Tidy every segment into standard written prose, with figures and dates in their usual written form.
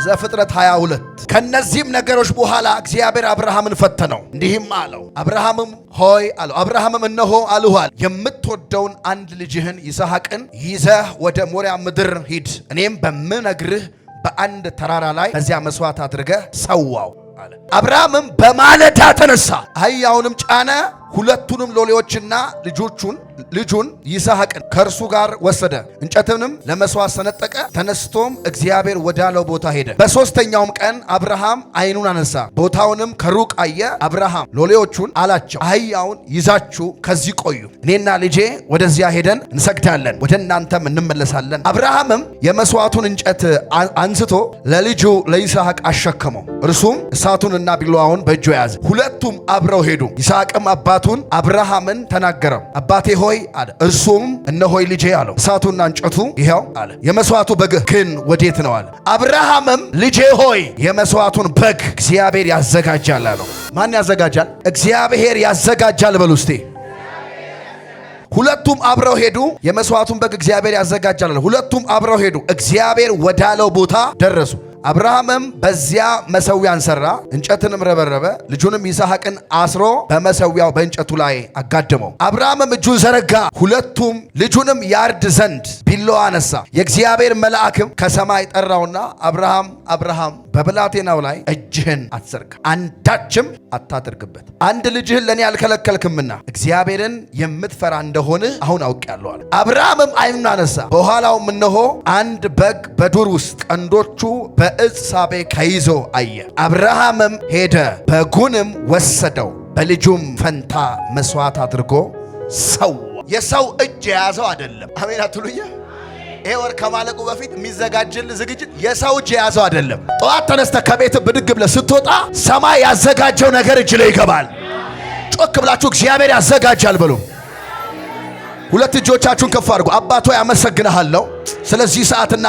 ዘፍጥረት 22 ከነዚህም ነገሮች በኋላ እግዚአብሔር አብርሃምን ፈተነው እንዲህም አለው፣ አብርሃምም ሆይ አለው። አብርሃምም እነሆ አልኋል፣ የምትወደውን አንድ ልጅህን ይስሐቅን ይዘህ ወደ ሞሪያ ምድር ሂድ፣ እኔም በምነግርህ በአንድ ተራራ ላይ በዚያ መስዋዕት አድርገህ ሰዋው አለ። አብርሃምም በማለዳ ተነሳ፣ አህያውንም ጫነ፣ ሁለቱንም ሎሌዎችና ልጁን ይስሐቅን ከእርሱ ጋር ወሰደ፣ እንጨትንም ለመስዋዕት ሰነጠቀ። ተነስቶም እግዚአብሔር ወዳለው ቦታ ሄደ። በሦስተኛውም ቀን አብርሃም ዓይኑን አነሳ፣ ቦታውንም ከሩቅ አየ። አብርሃም ሎሌዎቹን አላቸው፣ አህያውን ይዛችሁ ከዚህ ቆዩ፣ እኔና ልጄ ወደዚያ ሄደን እንሰግዳለን፣ ወደ እናንተም እንመለሳለን። አብርሃምም የመስዋዕቱን እንጨት አንስቶ ለልጁ ለይስሐቅ አሸከመው፣ እርሱም እሳቱንና ቢላዋውን በእጁ ያዘ። ሁለቱም አብረው ሄዱ። ይስሐቅም አባቱን አብርሃምን ተናገረው፣ አባቴ ሆይ አለ። እርሱም እነሆይ ልጄ አለው። እሳቱና እንጨቱ ይሄው አለ። የመስዋዕቱ በግ ግን ወዴት ነው አለ። አብርሃምም ልጄ ሆይ የመስዋዕቱን በግ እግዚአብሔር ያዘጋጃል አለው። ማን ያዘጋጃል? እግዚአብሔር ያዘጋጃል በሉ እስቲ። ሁለቱም አብረው ሄዱ። የመስዋዕቱን በግ እግዚአብሔር ያዘጋጃል አለው። ሁለቱም አብረው ሄዱ። እግዚአብሔር ወዳለው ቦታ ደረሱ። አብርሃምም በዚያ መሠዊያን ሠራ፣ እንጨትንም ረበረበ፣ ልጁንም ይስሐቅን አስሮ በመሠዊያው በእንጨቱ ላይ አጋደመው። አብርሃምም እጁን ዘረጋ፣ ሁለቱም ልጁንም ያርድ ዘንድ ቢላዋ አነሳ። የእግዚአብሔር መልአክም ከሰማይ ጠራውና አብርሃም አብርሃም፣ በብላቴናው ላይ እጅህን አትዘርጋ፣ አንዳችም አታድርግበት፣ አንድ ልጅህን ለእኔ አልከለከልክምና እግዚአብሔርን የምትፈራ እንደሆንህ አሁን አውቄአለሁ አለ። አብርሃምም ዓይኑን አነሳ፣ በኋላውም እነሆ አንድ በግ በዱር ውስጥ ቀንዶቹ በዕፀ ሳቤቅ ተይዞ አየ። አብርሃምም ሄደ፣ በጉንም ወሰደው፣ በልጁም ፈንታ መስዋዕት አድርጎ ሰዋ። የሰው እጅ የያዘው አይደለም። አሜን አትሉኝ? ይሄ ወር ከማለቁ በፊት የሚዘጋጅል ዝግጅት የሰው እጅ የያዘው አይደለም። ጠዋት ተነስተ ከቤት ብድግ ብለህ ስትወጣ ሰማይ ያዘጋጀው ነገር እጅ ላይ ይገባል። ጮክ ብላችሁ እግዚአብሔር ያዘጋጃል በሉ። ሁለት እጆቻችሁን ከፍ አድርጉ። አባቶ ያመሰግንሃለሁ ስለዚህ ሰዓትና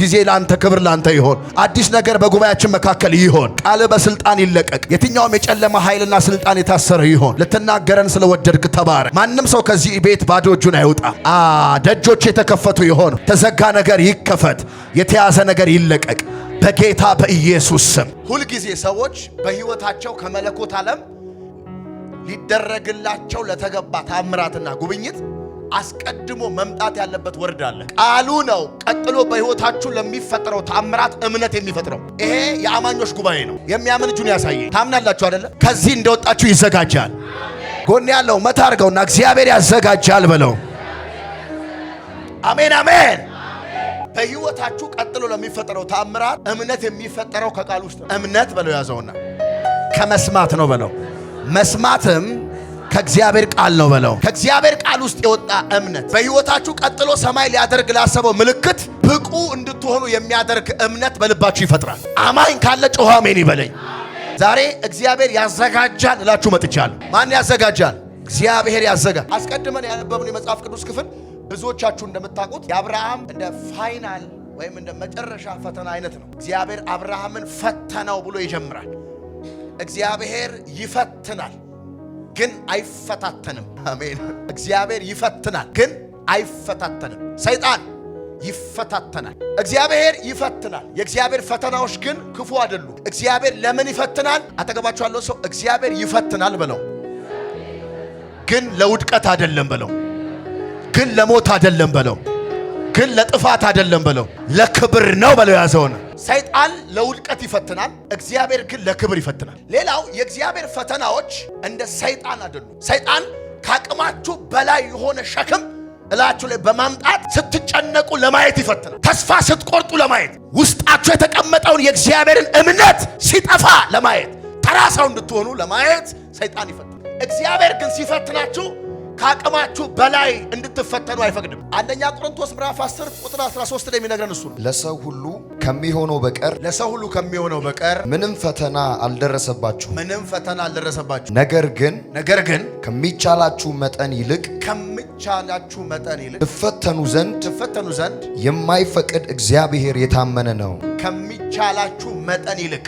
ጊዜ ላንተ፣ ክብር ላንተ ይሆን። አዲስ ነገር በጉባኤያችን መካከል ይሆን። ቃል በስልጣን ይለቀቅ። የትኛውም የጨለማ ኃይልና ስልጣን የታሰረ ይሆን። ልትናገረን ስለወደድክ ተባረክ። ማንም ሰው ከዚህ ቤት ባዶ እጁን አይውጣ። ደጆች የተከፈቱ ይሆን። ተዘጋ ነገር ይከፈት። የተያዘ ነገር ይለቀቅ በጌታ በኢየሱስ ስም። ሁልጊዜ ሰዎች በሕይወታቸው ከመለኮት ዓለም ሊደረግላቸው ለተገባ ታምራትና ጉብኝት አስቀድሞ መምጣት ያለበት ወርድ አለ። ቃሉ ነው ቀጥሎ በሕይወታችሁ ለሚፈጠረው ታምራት እምነት የሚፈጥረው። ይሄ የአማኞች ጉባኤ ነው። የሚያምን እጁን ያሳየ። ታምናላችሁ አይደለ? ከዚህ እንደወጣችሁ ይዘጋጃል። ጎን ያለው መታ አድርገውና እግዚአብሔር ያዘጋጃል በለው። አሜን አሜን። በሕይወታችሁ ቀጥሎ ለሚፈጠረው ታምራት እምነት የሚፈጠረው ከቃል ውስጥ ነው። እምነት በለው ያዘውና ከመስማት ነው በለው። መስማትም ከእግዚአብሔር ቃል ነው በለው። ከእግዚአብሔር ቃል ውስጥ የወጣ እምነት በሕይወታችሁ ቀጥሎ ሰማይ ሊያደርግ ላሰበው ምልክት ብቁ እንድትሆኑ የሚያደርግ እምነት በልባችሁ ይፈጥራል። አማኝ ካለ ጮኸ አሜን ይበለኝ። ዛሬ እግዚአብሔር ያዘጋጃል እላችሁ መጥቻለሁ። ማን ያዘጋጃል? እግዚአብሔር ያዘጋጃል። አስቀድመን ያነበብነው የመጽሐፍ ቅዱስ ክፍል ብዙዎቻችሁ እንደምታውቁት የአብርሃም እንደ ፋይናል ወይም እንደ መጨረሻ ፈተና አይነት ነው። እግዚአብሔር አብርሃምን ፈተነው ብሎ ይጀምራል። እግዚአብሔር ይፈትናል ግን አይፈታተንም። አሜን። እግዚአብሔር ይፈትናል ግን አይፈታተንም። ሰይጣን ይፈታተናል፣ እግዚአብሔር ይፈትናል። የእግዚአብሔር ፈተናዎች ግን ክፉ አይደሉም። እግዚአብሔር ለምን ይፈትናል? አጠገባችሁ ያለው ሰው እግዚአብሔር ይፈትናል በለው። ግን ለውድቀት አይደለም በለው። ግን ለሞት አይደለም በለው። ግን ለጥፋት አይደለም በለው። ለክብር ነው በለው ያዘውን። ሰይጣን ለውድቀት ይፈትናል፣ እግዚአብሔር ግን ለክብር ይፈትናል። ሌላው የእግዚአብሔር ፈተናዎች እንደ ሰይጣን አይደሉም። ሰይጣን ከአቅማችሁ በላይ የሆነ ሸክም እላችሁ ላይ በማምጣት ስትጨነቁ ለማየት ይፈትናል። ተስፋ ስትቆርጡ ለማየት፣ ውስጣችሁ የተቀመጠውን የእግዚአብሔርን እምነት ሲጠፋ ለማየት፣ ተራ ሰው እንድትሆኑ ለማየት ሰይጣን ይፈትናል። እግዚአብሔር ግን ሲፈትናችሁ ከአቅማችሁ በላይ እንድትፈተኑ አይፈቅድም። አንደኛ ቆሮንቶስ ምዕራፍ 10 ቁጥር 13 ላይ የሚነግረን እሱ ነው። ለሰው ሁሉ ከሚሆነው በቀር ምንም ፈተና አልደረሰባችሁም። ነገር ግን ከሚቻላችሁ መጠን ይልቅ ትፈተኑ ዘንድ የማይፈቅድ እግዚአብሔር የታመነ ነው። ከሚቻላችሁ መጠን ይልቅ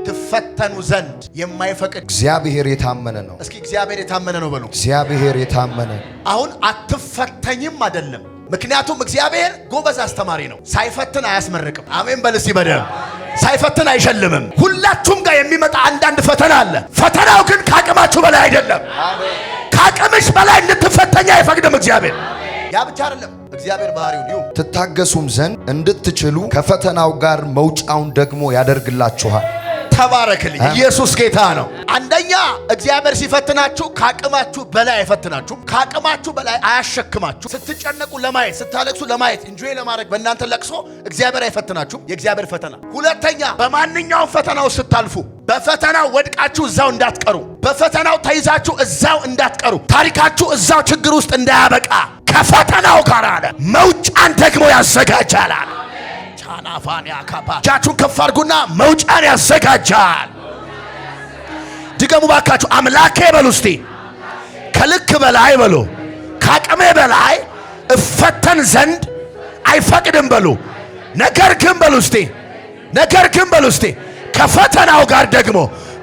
ትፈተኑ ዘንድ የማይፈቅድ እግዚአብሔር የታመነ ነው። እስኪ እግዚአብሔር የታመነ ነው በሉ። እግዚአብሔር የታመነ። አሁን አትፈተኝም አይደለም። ምክንያቱም እግዚአብሔር ጎበዝ አስተማሪ ነው። ሳይፈትን አያስመርቅም። አሜን በል እስቲ በደም። ሳይፈትን አይሸልምም። ሁላችሁም ጋር የሚመጣ አንዳንድ ፈተና አለ። ፈተናው ግን ከአቅማችሁ በላይ አይደለም። ከአቅምሽ በላይ እንድትፈተኛ አይፈቅድም እግዚአብሔር። ያ ብቻ አይደለም፣ እግዚአብሔር ባህሪውን ይሁን ትታገሱም ዘንድ እንድትችሉ ከፈተናው ጋር መውጫውን ደግሞ ያደርግላችኋል። ተባረክልኝ። ኢየሱስ ጌታ ነው። አንደኛ እግዚአብሔር ሲፈትናችሁ ከአቅማችሁ በላይ አይፈትናችሁም። ከአቅማችሁ በላይ አያሸክማችሁ። ስትጨነቁ ለማየት ስታለቅሱ ለማየት እንጆይ ለማድረግ በእናንተ ለቅሶ እግዚአብሔር አይፈትናችሁም። የእግዚአብሔር ፈተና። ሁለተኛ በማንኛውም ፈተናው ስታልፉ በፈተናው ወድቃችሁ እዛው እንዳትቀሩ፣ በፈተናው ተይዛችሁ እዛው እንዳትቀሩ፣ ታሪካችሁ እዛው ችግር ውስጥ እንዳያበቃ ከፈተናው ጋር አለ መውጫን ደግሞ ያዘጋጃል። አናፋንያ ካባ እጃችሁን ከፍ አድርጉና መውጫን ያዘጋጃል። ድገሙ ባካችሁ። አምላኬ በሉ እስቲ። ከልክ በላይ በሉ፣ ከአቅሜ በላይ እፈተን ዘንድ አይፈቅድም በሉ። ነገር ግን በሉ እስቲ፣ ነገር ግን በሉ እስቲ ከፈተናው ጋር ደግሞ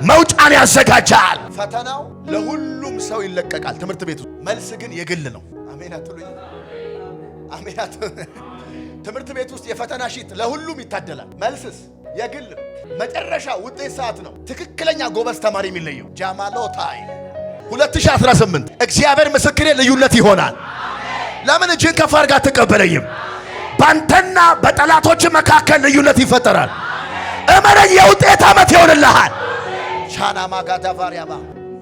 መውጫን ያዘጋጃል። ፈተናው ለሁሉም ሰው ይለቀቃል ትምህርት ቤቱ። መልስ ግን የግል ነው። አሜን አትሉኝ? አሜን አትሉኝ? ትምህርት ቤት ውስጥ የፈተና ሺት ለሁሉም ይታደላል። መልስስ የግል። መጨረሻ ውጤት ሰዓት ነው ትክክለኛ ጎበዝ ተማሪ የሚለየው። ጃማሎታይ 2018 እግዚአብሔር ምስክሬ ልዩነት ይሆናል። ለምን እጅን ከፍ አድርጋ አትቀበለኝም? ባንተና በጠላቶች መካከል ልዩነት ይፈጠራል። እመነኝ፣ የውጤት ዓመት ይሆንልሃል። ሻና ማጋዳ ቫሪያባ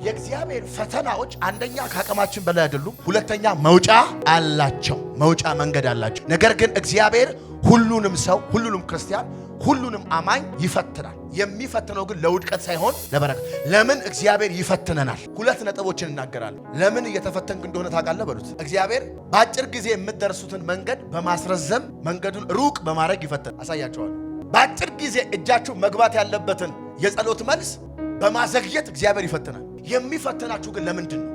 የእግዚአብሔር ፈተናዎች አንደኛ ከአቅማችን በላይ አይደሉም። ሁለተኛ መውጫ አላቸው፣ መውጫ መንገድ አላቸው። ነገር ግን እግዚአብሔር ሁሉንም ሰው፣ ሁሉንም ክርስቲያን፣ ሁሉንም አማኝ ይፈትናል። የሚፈትነው ግን ለውድቀት ሳይሆን ለበረከት። ለምን እግዚአብሔር ይፈትነናል? ሁለት ነጥቦችን እናገራለን። ለምን እየተፈተንክ እንደሆነ ታውቃለህ በሉት። እግዚአብሔር በአጭር ጊዜ የምትደርሱትን መንገድ በማስረዘም መንገዱን ሩቅ በማድረግ ይፈትናል። አሳያቸዋለሁ። በአጭር ጊዜ እጃችሁ መግባት ያለበትን የጸሎት መልስ በማዘግየት እግዚአብሔር ይፈትናል። የሚፈትናችሁ ግን ለምንድን ነው?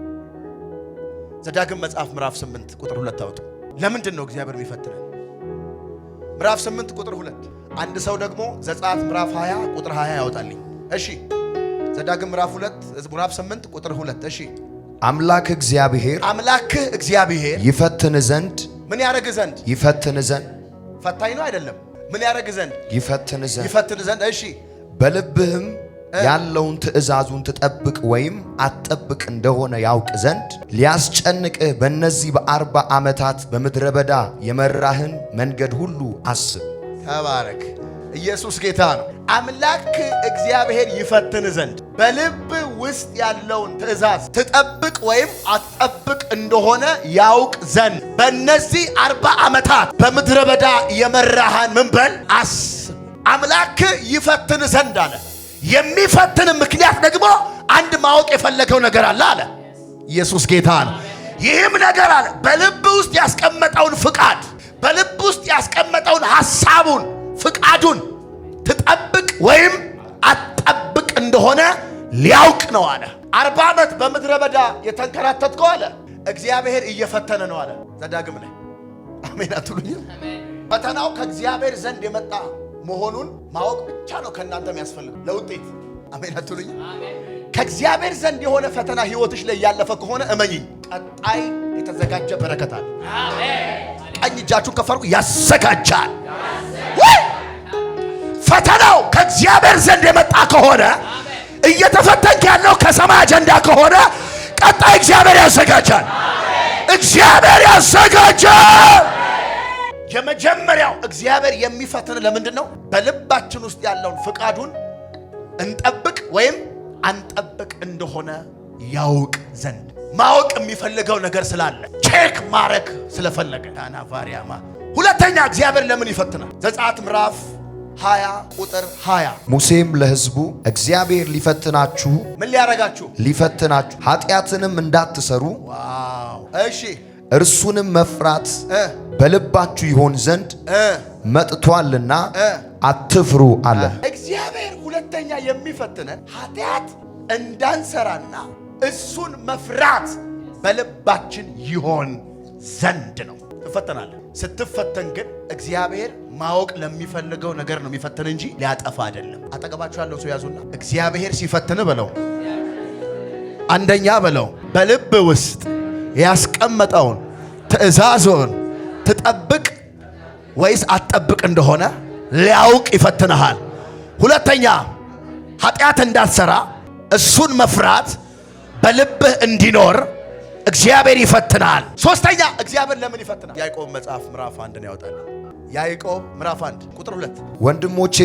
ዘዳግም መጽሐፍ ምዕራፍ 8 ቁጥር 2 አውጡ። ለምንድን ነው እግዚአብሔር የሚፈትነን? ምዕራፍ 8 ቁጥር 2። አንድ ሰው ደግሞ ዘጸአት ምዕራፍ 20 ቁጥር 20 ያወጣልኝ። እሺ ዘዳግም ምዕራፍ 8 ቁጥር 2። እሺ አምላክህ እግዚአብሔር ይፈትን ዘንድ ምን ያደርግ ዘንድ? ይፈትን ዘንድ። ፈታኝ ነው አይደለም? ምን ያደርግ ዘንድ? ይፈትን ዘንድ። ይፈትን ዘንድ። እሺ በልብህም ያለውን ትእዛዙን ትጠብቅ ወይም አትጠብቅ እንደሆነ ያውቅ ዘንድ ሊያስጨንቅህ በእነዚህ በ40 ዓመታት በምድረ በዳ የመራህን መንገድ ሁሉ አስብ። ተባረክ። ኢየሱስ ጌታ ነው። አምላክ እግዚአብሔር ይፈትን ዘንድ በልብ ውስጥ ያለውን ትእዛዝ ትጠብቅ ወይም አትጠብቅ እንደሆነ ያውቅ ዘንድ በእነዚህ 40 ዓመታት በምድረ በዳ የመራህን ምን በል አስብ። አምላክ ይፈትን ዘንድ አለ። የሚፈትን ምክንያት ደግሞ አንድ ማወቅ የፈለገው ነገር አለ። ኢየሱስ ጌታ ነው። ይህም ነገር አለ በልብ ውስጥ ያስቀመጠውን ፍቃድ፣ በልብ ውስጥ ያስቀመጠውን ሐሳቡን፣ ፍቃዱን ትጠብቅ ወይም አትጠብቅ እንደሆነ ሊያውቅ ነው አለ። 40 ዓመት በምድረ በዳ የተንከራተትከው አለ እግዚአብሔር እየፈተነ ነው አለ ዘዳግም ላይ። አሜን አትሉኝም? ፈተናው ከእግዚአብሔር ዘንድ የመጣ መሆኑን ማወቅ ብቻ ነው ከእናንተ የሚያስፈልግ ለውጤት። አሜን አትሉኝም? ከእግዚአብሔር ዘንድ የሆነ ፈተና ህይወትሽ ላይ ያለፈ ከሆነ እመኚኝ ቀጣይ የተዘጋጀ በረከት አለ። ቀኝ እጃችሁን ከፍ አድርጉ። ያዘጋጃል። ፈተናው ከእግዚአብሔር ዘንድ የመጣ ከሆነ እየተፈተንክ ያለው ከሰማይ አጀንዳ ከሆነ ቀጣይ እግዚአብሔር ያዘጋጃል። እግዚአብሔር ያዘጋጃል። የመጀመሪያው እግዚአብሔር የሚፈትን ለምንድን ነው? በልባችን ውስጥ ያለውን ፍቃዱን እንጠብቅ ወይም አንጠብቅ እንደሆነ ያውቅ ዘንድ። ማወቅ የሚፈልገው ነገር ስላለ ቼክ ማድረግ ስለፈለገ ታናፋሪያማ። ሁለተኛ እግዚአብሔር ለምን ይፈትናል? ዘጸአት ምዕራፍ 20 ቁጥር 20 ሙሴም ለሕዝቡ እግዚአብሔር ሊፈትናችሁ ምን ሊያረጋችሁ? ሊፈትናችሁ ኃጢአትንም እንዳትሰሩ ዋው እሺ እርሱንም መፍራት በልባችሁ ይሆን ዘንድ መጥቷልና አትፍሩ አለ። እግዚአብሔር ሁለተኛ የሚፈትነን ኃጢአት እንዳንሰራና እሱን መፍራት በልባችን ይሆን ዘንድ ነው። ትፈተናለህ። ስትፈተን ግን እግዚአብሔር ማወቅ ለሚፈልገው ነገር ነው የሚፈትን እንጂ ሊያጠፋ አይደለም። አጠገባችሁ ያለው ሰው ያዙና እግዚአብሔር ሲፈትን በለው፣ አንደኛ በለው በልብ ውስጥ ያስቀመጠውን ትእዛዙን ትጠብቅ ወይስ አትጠብቅ እንደሆነ ሊያውቅ ይፈትንሃል። ሁለተኛ ኃጢአት እንዳትሰራ እሱን መፍራት በልብህ እንዲኖር እግዚአብሔር ይፈትናል። ሶስተኛ እግዚአብሔር ለምን ይፈትናል? ያዕቆብ መጽሐፍ ምዕራፍ 1 ያወጣል። ያዕቆብ ምዕራፍ 1 ቁጥር 2 ወንድሞቼ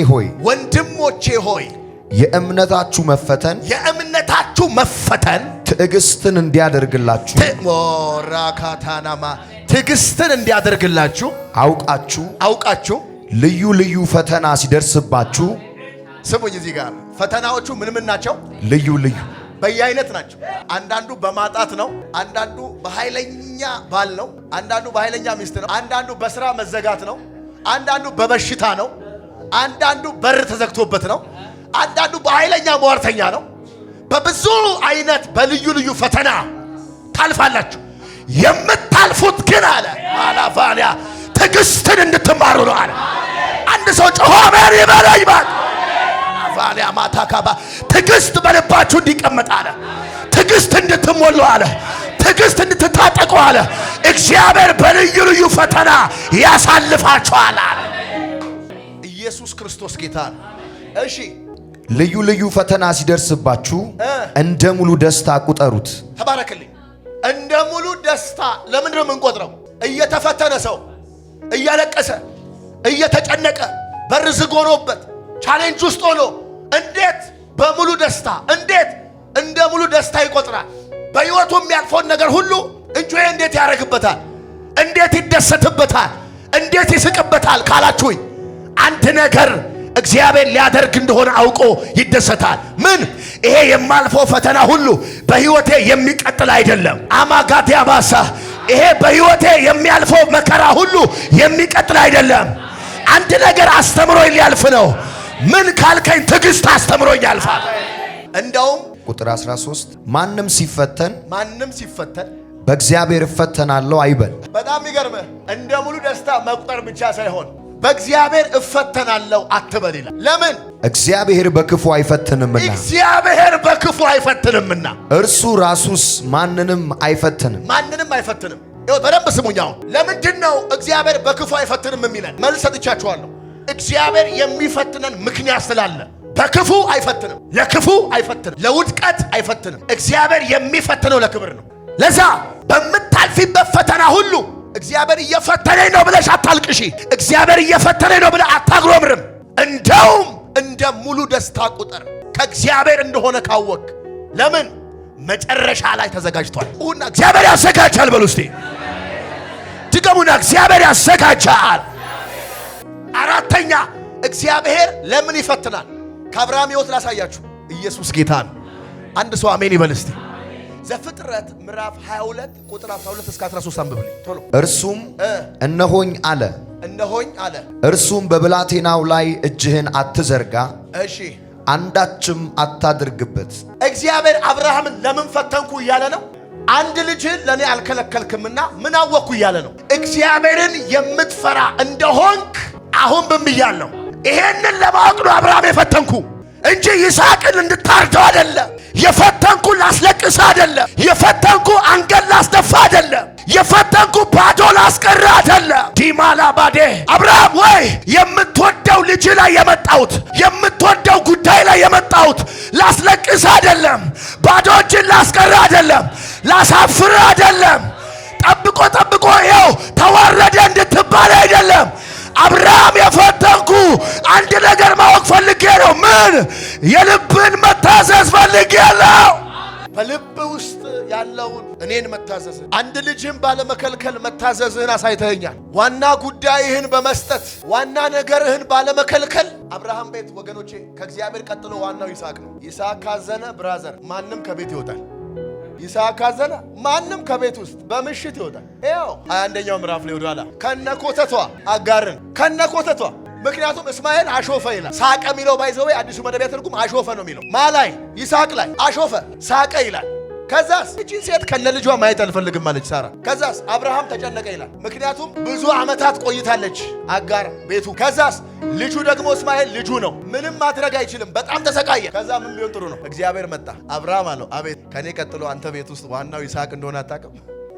ሆይ የእምነታችሁ መፈተን ትዕግስትን እንዲያደርግላችሁ ትዕግስትን እንዲያደርግላችሁ አውቃችሁ ልዩ ልዩ ፈተና ሲደርስባችሁ። ስሙኝ፣ እዚህ ጋር ፈተናዎቹ ምን ናቸው? ልዩ ልዩ በየአይነት ናቸው። አንዳንዱ በማጣት ነው፣ አንዳንዱ በኃይለኛ ባል ነው፣ አንዳንዱ በኃይለኛ ሚስት ነው፣ አንዳንዱ በስራ መዘጋት ነው፣ አንዳንዱ በበሽታ ነው፣ አንዳንዱ በር ተዘግቶበት ነው፣ አንዳንዱ በኃይለኛ ሟርተኛ ነው። በብዙ አይነት በልዩ ልዩ ፈተና ታልፋላችሁ። የምታልፉት ግን አለ ማላፋንያ ትዕግስትን እንድትማሩ ነው አለ። አንድ ሰው ጮሆ አሜን ይበለኝ ባክ ፋንያ ማታካባ ትዕግስት በልባችሁ እንዲቀመጥ አለ። ትዕግስት እንድትሞሉ አለ። ትዕግስት እንድትታጠቁ አለ። እግዚአብሔር በልዩ ልዩ ፈተና ያሳልፋችኋል አለ። ኢየሱስ ክርስቶስ ጌታ ነው። እሺ ልዩ ልዩ ፈተና ሲደርስባችሁ እንደ ሙሉ ደስታ ቁጠሩት። ተባረክልኝ። እንደ ሙሉ ደስታ ለምንድን ነው የምንቆጥረው? እየተፈተነ ሰው እያለቀሰ እየተጨነቀ በር ዝግ ሆኖበት ቻሌንጅ ውስጥ ሆኖ እንዴት በሙሉ ደስታ እንዴት እንደ ሙሉ ደስታ ይቆጥራል? በሕይወቱ የሚያልፈውን ነገር ሁሉ እንጆይ እንዴት ያደርግበታል? እንዴት ይደሰትበታል? እንዴት ይስቅበታል ካላችሁኝ አንድ ነገር እግዚአብሔር ሊያደርግ እንደሆነ አውቆ ይደሰታል። ምን? ይሄ የማልፈው ፈተና ሁሉ በሕይወቴ የሚቀጥል አይደለም። አማጋት ያባሳ ይሄ በሕይወቴ የሚያልፈው መከራ ሁሉ የሚቀጥል አይደለም። አንድ ነገር አስተምሮኝ ሊያልፍ ነው። ምን ካልከኝ ትዕግስት አስተምሮኝ ያልፋል። እንደውም ቁጥር 13 ማንም ሲፈተን በእግዚአብሔር እፈተናለሁ አይበል። በጣም ይገርምህ። እንደ ሙሉ ደስታ መቁጠር ብቻ ሳይሆን በእግዚአብሔር እፈተናለሁ አትበል ይላል። ለምን? እግዚአብሔር በክፉ አይፈትንምና እርሱ ራሱስ ማንንም አይፈትንም። በደንብ ስሙኝ። አሁን ለምንድን ነው እግዚአብሔር በክፉ አይፈትንም የሚለን? መልስ ሰጥቻችኋለሁ። እግዚአብሔር የሚፈትነን ምክንያት ስላለ በክፉ አይፈትንም፣ ለክፉ አይፈትንም፣ ለውድቀት አይፈትንም። እግዚአብሔር የሚፈትነው ለክብር ነው። ለዛ በምታልፊበት ፈተና ሁሉ እግዚአብሔር እየፈተነኝ ነው ብለሽ አታልቅሺ። እግዚአብሔር እየፈተነኝ ነው ብለሽ አታግሮምርም። እንደውም እንደ ሙሉ ደስታ ቁጥር ከእግዚአብሔር እንደሆነ ካወቅ። ለምን? መጨረሻ ላይ ተዘጋጅቷል። እና እግዚአብሔር ያዘጋጃል በሉ እስቲ ድገሙና፣ እግዚአብሔር ያዘጋጃል። አራተኛ እግዚአብሔር ለምን ይፈትናል? ከአብርሃም ሕይወት ላሳያችሁ። ኢየሱስ ጌታ ነው። አንድ ሰው አሜን ይበል እስቲ። ዘፍጥረት ምዕራፍ 22 ቁጥር 12 እስከ 13 አንብብልኝ ቶሎ። እርሱም እነሆኝ አለ። እርሱም በብላቴናው ላይ እጅህን አትዘርጋ፣ እሺ አንዳችም አታድርግበት። እግዚአብሔር አብርሃምን ለምን ፈተንኩ እያለ ነው። አንድ ልጅህን ለእኔ አልከለከልክምና ምን አወቅኩ እያለ ነው። እግዚአብሔርን የምትፈራ እንደሆንክ አሁን ብምያለሁ። ይሄንን ለማወቅ ነው አብርሃም የፈተንኩ እንጂ ይስሐቅን እንድታርደው አይደለም። የፈተንኩ ላስለቅስ አይደለም። የፈተንኩ አንገት ላስደፋ አይደለም። የፈተንኩ ባዶ ላስቀር አይደለም። ዲማላ ባዴ አብርሃም ወይ የምትወደው ልጅ ላይ የመጣሁት የምትወደው ጉዳይ ላይ የመጣሁት ላስለቅስ አይደለም። ባዶ እጅን ላስቀር አይደለም። ላሳፍር አይደለም። ጠብቆ ይኸው ተዋረደ እንድትባል አይደለም። አብርሃም የፈተንኩ አንድ ነገር ማወቅ ፈልጌ ነው። ምን? የልብን መታዘዝ ፈልጌ ነው። በልብ ውስጥ ያለውን እኔን መታዘዝ፣ አንድ ልጅህን ባለመከልከል መታዘዝህን አሳይተኸኛል። ዋና ጉዳይህን በመስጠት ዋና ነገርህን ባለመከልከል አብርሃም ቤት ወገኖቼ ከእግዚአብሔር ቀጥሎ ዋናው ይስሐቅ ነው። ይስሐቅ ካዘነ ብራዘር ማንም ከቤት ይወጣል። ይስሐቅ ካዘነ ማንም ከቤት ውስጥ በምሽት ይወጣል። ይኸው 21ኛው ምዕራፍ ላይ ወደኋላ ከነኮተቷ አጋርን ከነኮተቷ። ምክንያቱም እስማኤል አሾፈ ይላል። ሳቀ የሚለው ባይዘው አዲሱ መደበኛ ትርጉም አሾፈ ነው የሚለው። ማላይ ይስሐቅ ላይ አሾፈ ሳቀ ይላል። ከዛስ እቺን ሴት ከነልጇ ማየት አልፈልግም አለች ሳራ። ከዛስ አብርሃም ተጨነቀ ይላል። ምክንያቱም ብዙ ዓመታት ቆይታለች አጋር ቤቱ። ከዛስ ልጁ ደግሞ እስማኤል ልጁ ነው። ምንም ማድረግ አይችልም። በጣም ተሰቃየ። ከዛ ምን ቢሆን ጥሩ ነው? እግዚአብሔር መጣ። አብርሃም አለው አቤት፣ ከኔ ቀጥሎ አንተ ቤት ውስጥ ዋናው ይስሐቅ እንደሆነ አታውቅም?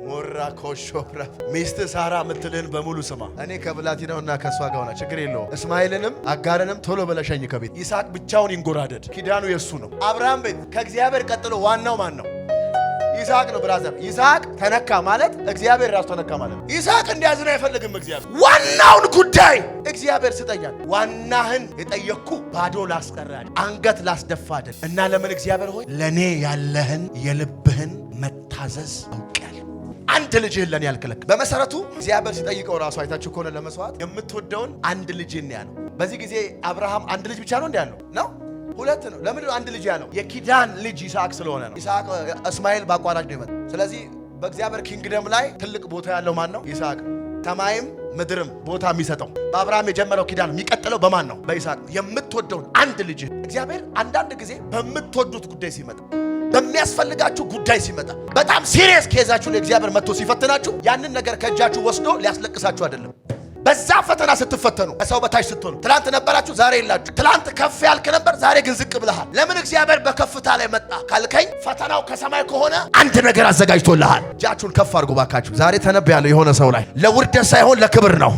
ሞራ ኮሾብራ ሚስት ሳራ ምትልህን በሙሉ ስማ። እኔ ከብላቴናውና ከሷ ጋር ሆና ችግር የለውም። እስማኤልንም አጋርንም ቶሎ በለሸኝ ከቤት። ይስሐቅ ብቻውን ይንጎራደድ፣ ኪዳኑ የሱ ነው። አብርሃም ቤት ከእግዚአብሔር ቀጥሎ ዋናው ማን ነው? ይስሐቅ ነው። ብራዘር ይስሐቅ ተነካ ማለት እግዚአብሔር ራሱ ተነካ ማለት ነው። ይስሐቅ እንዲያዝን አይፈልግም እግዚአብሔር። ዋናውን ጉዳይ እግዚአብሔር ስጠኛል። ዋናህን የጠየቅኩ ባዶ ላስቀራል፣ አንገት ላስደፋደል እና ለምን እግዚአብሔር ሆይ ለኔ ያለህን የልብህን መታዘዝ አውቃለሁ። አንድ ልጅህን ለኔ ያልከለክ። በመሰረቱ እግዚአብሔር ሲጠይቀው ራሱ አይታችሁ ከሆነ ለመስዋዕት የምትወደውን አንድ ልጅህን ያለው። በዚህ ጊዜ አብርሃም አንድ ልጅ ብቻ ነው እንዲያለው ነው? ሁለት ነው። ለምንድን ነው አንድ ልጅ ያለው? የኪዳን ልጅ ይስሐቅ ስለሆነ ነው። ይስሐቅ እስማኤል በአቋራጭ ነው የመጣው። ስለዚህ በእግዚአብሔር ኪንግደም ላይ ትልቅ ቦታ ያለው ማን ነው? ይስሐቅ። ሰማይም ምድርም ቦታ የሚሰጠው በአብርሃም የጀመረው ኪዳን የሚቀጥለው በማን ነው? በይስሐቅ። የምትወደውን አንድ ልጅ እግዚአብሔር አንዳንድ ጊዜ በምትወዱት ጉዳይ ሲመጣ፣ በሚያስፈልጋችሁ ጉዳይ ሲመጣ፣ በጣም ሲሪየስ ኬዛችሁ ላይ እግዚአብሔር መጥቶ ሲፈትናችሁ ያንን ነገር ከእጃችሁ ወስዶ ሊያስለቅሳችሁ አይደለም። በዛ ፈተና ስትፈተኑ ከሰው በታች ስትሆኑ፣ ትላንት ነበራችሁ ዛሬ የላችሁ። ትላንት ከፍ ያልክ ነበር ዛሬ ግን ዝቅ ብለሃል። ለምን እግዚአብሔር በከፍታ ላይ መጣ ካልከኝ፣ ፈተናው ከሰማይ ከሆነ አንድ ነገር አዘጋጅቶልሃል። እጃችሁን ከፍ አድርጉ ባካችሁ። ዛሬ ተነብያለሁ የሆነ ሰው ላይ ለውርደት ሳይሆን ለክብር ነው።